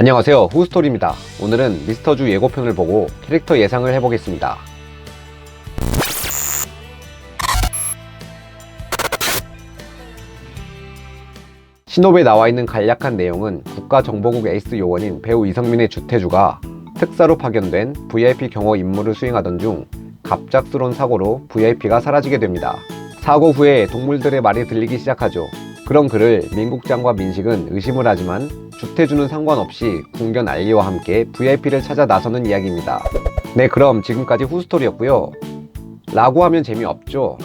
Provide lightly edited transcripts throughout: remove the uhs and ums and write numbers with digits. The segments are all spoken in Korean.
안녕하세요, 후스토리입니다. 오늘은 미스터주 예고편을 보고 캐릭터 예상을 해보겠습니다. 신업에 나와있는 간략한 내용은 국가정보국 에이스 요원인 배우 이성민의 주태주가 특사로 파견된 VIP 경호 임무를 수행하던 중 갑작스러운 사고로 VIP가 사라지게 됩니다. 사고 후에 동물들의 말이 들리기 시작하죠. 그런 그를 민국장과 민식은 의심을 하지만 주태주는 상관없이 궁견 알리와 함께 VIP를 찾아 나서는 이야기입니다. 네, 그럼 지금까지 후스토리였고요. 라고 하면 재미없죠.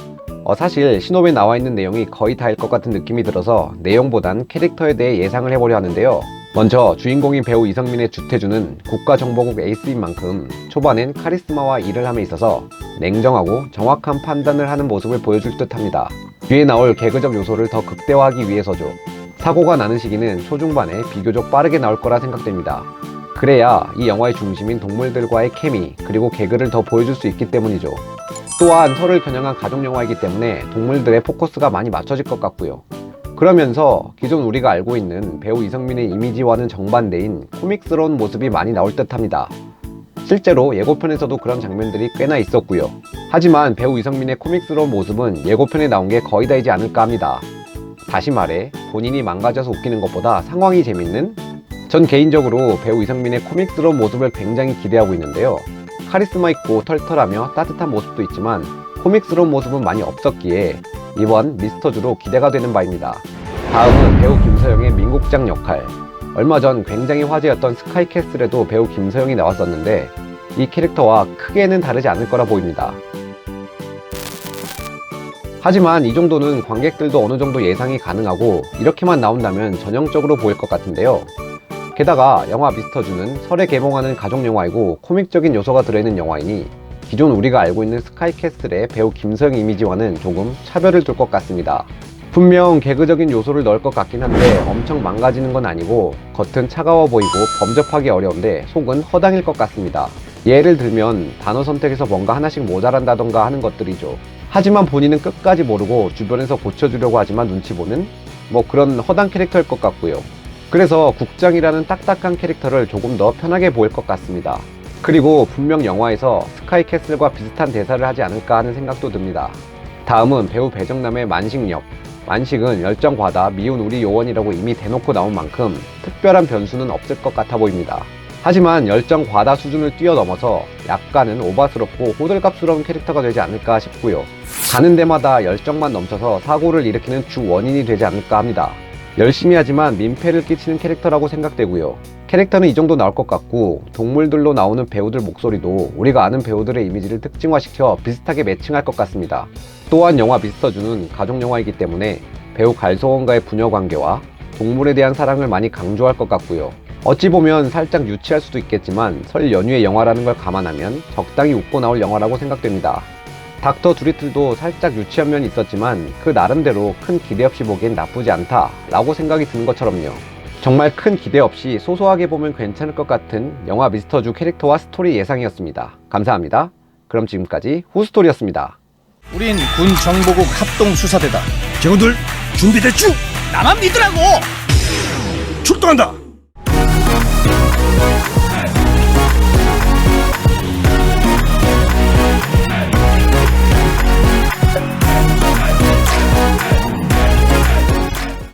사실 신업에 나와있는 내용이 거의 다일 것 같은 느낌이 들어서 내용보단 캐릭터에 대해 예상을 해보려 하는데요. 먼저 주인공인 배우 이성민의 주태주는 국가정보국 에이스인 만큼 초반엔 카리스마와 일을 함에 있어서 냉정하고 정확한 판단을 하는 모습을 보여줄 듯 합니다. 뒤에 나올 개그적 요소를 더 극대화하기 위해서죠. 사고가 나는 시기는 초중반에 비교적 빠르게 나올 거라 생각됩니다. 그래야 이 영화의 중심인 동물들과의 케미 그리고 개그를 더 보여줄 수 있기 때문이죠. 또한 서로를 겨냥한 가족영화이기 때문에 동물들의 포커스가 많이 맞춰질 것 같고요. 그러면서 기존 우리가 알고 있는 배우 이성민의 이미지와는 정반대인 코믹스러운 모습이 많이 나올 듯 합니다. 실제로 예고편에서도 그런 장면들이 꽤나 있었고요. 하지만 배우 이성민의 코믹스러운 모습은 예고편에 나온 게 거의 다이지 않을까 합니다. 다시 말해 본인이 망가져서 웃기는 것보다 상황이 재밌는? 전 개인적으로 배우 이성민의 코믹스러운 모습을 굉장히 기대하고 있는데요. 카리스마 있고 털털하며 따뜻한 모습도 있지만 코믹스러운 모습은 많이 없었기에 이번 미스터주로 기대가 되는 바입니다. 다음은 배우 김서영의 민국장 역할. 얼마 전 굉장히 화제였던 스카이캐슬에도 배우 김서영이 나왔었는데 이 캐릭터와 크게는 다르지 않을 거라 보입니다. 하지만 이 정도는 관객들도 어느 정도 예상이 가능하고 이렇게만 나온다면 전형적으로 보일 것 같은데요. 게다가 영화 미스터주는 설에 개봉하는 가족영화이고 코믹적인 요소가 들어있는 영화이니 기존 우리가 알고 있는 스카이캐슬의 배우 김서영 이미지와는 조금 차별을 둘 것 같습니다. 분명 개그적인 요소를 넣을 것 같긴 한데 엄청 망가지는 건 아니고 겉은 차가워 보이고 범접하기 어려운데 속은 허당일 것 같습니다. 예를 들면 단어 선택에서 뭔가 하나씩 모자란다던가 하는 것들이죠. 하지만 본인은 끝까지 모르고 주변에서 고쳐주려고 하지만 눈치 보는 그런 허당 캐릭터일 것 같고요. 그래서 국장이라는 딱딱한 캐릭터를 조금 더 편하게 보일 것 같습니다. 그리고 분명 영화에서 스카이캐슬과 비슷한 대사를 하지 않을까 하는 생각도 듭니다. 다음은 배우 배정남의 만식 역. 만식은 열정 과다 미운 우리 요원이라고 이미 대놓고 나온 만큼 특별한 변수는 없을 것 같아 보입니다. 하지만 열정 과다 수준을 뛰어넘어서 약간은 오바스럽고 호들갑스러운 캐릭터가 되지 않을까 싶고요. 가는 데마다 열정만 넘쳐서 사고를 일으키는 주 원인이 되지 않을까 합니다. 열심히 하지만 민폐를 끼치는 캐릭터라고 생각되고요. 캐릭터는 이 정도 나올 것 같고 동물들로 나오는 배우들 목소리도 우리가 아는 배우들의 이미지를 특징화시켜 비슷하게 매칭할 것 같습니다. 또한 영화 미스터주는 가족영화이기 때문에 배우 갈소원과의 부녀관계와 동물에 대한 사랑을 많이 강조할 것 같고요. 어찌 보면 살짝 유치할 수도 있겠지만 설 연휴의 영화라는 걸 감안하면 적당히 웃고 나올 영화라고 생각됩니다. 닥터 두리틀도 살짝 유치한 면이 있었지만 그 나름대로 큰 기대 없이 보기엔 나쁘지 않다 라고 생각이 드는 것처럼요. 정말 큰 기대 없이 소소하게 보면 괜찮을 것 같은 영화 미스터주 캐릭터와 스토리 예상이었습니다. 감사합니다. 그럼 지금까지 후스토리였습니다. 우린 군 정보국 합동수사대다. 경호들 준비됐쥬? 나만 믿으라고! 출동한다.